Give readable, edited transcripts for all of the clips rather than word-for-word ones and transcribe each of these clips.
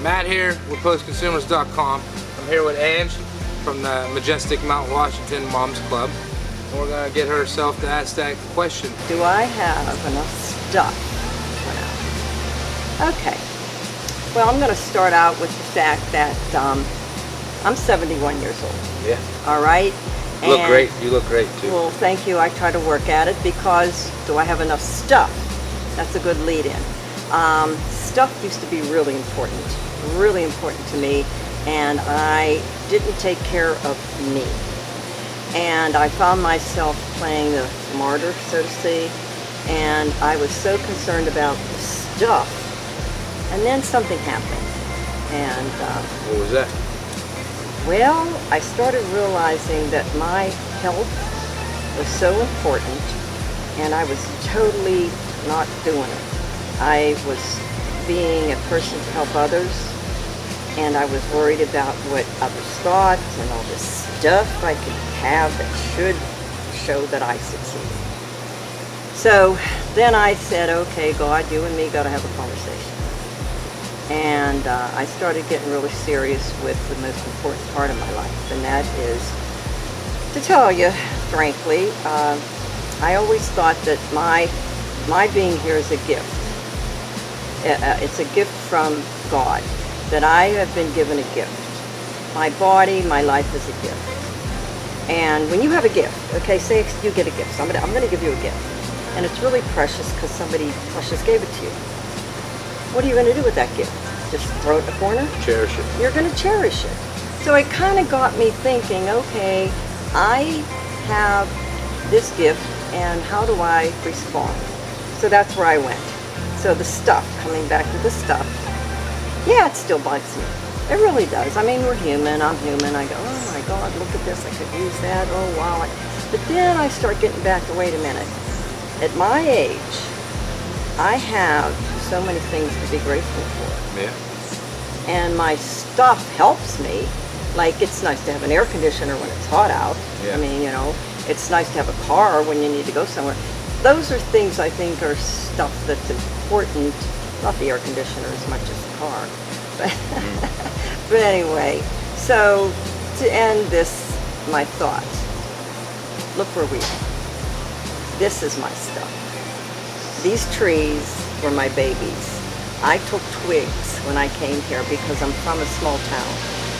Matt here with postconsumers.com. I'm here with Ange from the majestic Mount Washington Moms Club. And we're going to get herself to ask that question. Do I have enough stuff? Okay. Well, I'm going to start out with the fact that I'm 71 years old. Yeah. All right? You look great. You look great too. Well, thank you. I try to work at it because do I have enough stuff? That's a good lead-in. Stuff used to be really important to me, and I didn't take care of me. And I found myself playing the martyr, so to speak, and I was so concerned about the stuff. And then something happened, and what was that? well, I started realizing that my health was so important, and I was totally not doing it. I was being a person to help others, and I was worried about what others thought and all this stuff I could have that should show that I succeeded. So then I said, okay, God, you and me got to have a conversation. And I started getting really serious with the most important part of my life, and that is, to tell you frankly, I always thought that my being here is a gift. It's a gift from God, that I have been given a gift. My body, my life is a gift. And when you have a gift, okay, say you get a gift. I'm going to give you a gift. And it's really precious because somebody precious gave it to you. What are you going to do with that gift? Just throw it in the corner? Cherish it. You're going to cherish it. So it kind of got me thinking, okay, I have this gift, and how do I respond? So that's where I went. So the stuff, coming back to the stuff, yeah, it still bugs me. It really does. I mean, we're human. I'm human. I go, oh my God, look at this. I could use that. Oh, wow. But then I start getting back to, wait a minute. At my age, I have so many things to be grateful for. Yeah. And my stuff helps me. Like, it's nice to have an air conditioner when it's hot out. Yeah. I mean, you know, it's nice to have a car when you need to go somewhere. Those are things I think are stuff that's important. Not the air conditioner as much as the car. But anyway, so to end this, my thoughts. Look where we are. This is my stuff. These trees were my babies. I took twigs when I came here because I'm from a small town,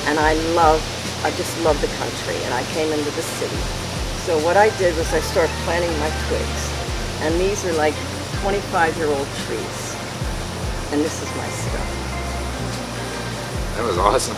and I just love the country, and I came into the city. So what I did was I started planting my twigs, and these are like 25-year-old trees, and this is my stuff. That was awesome.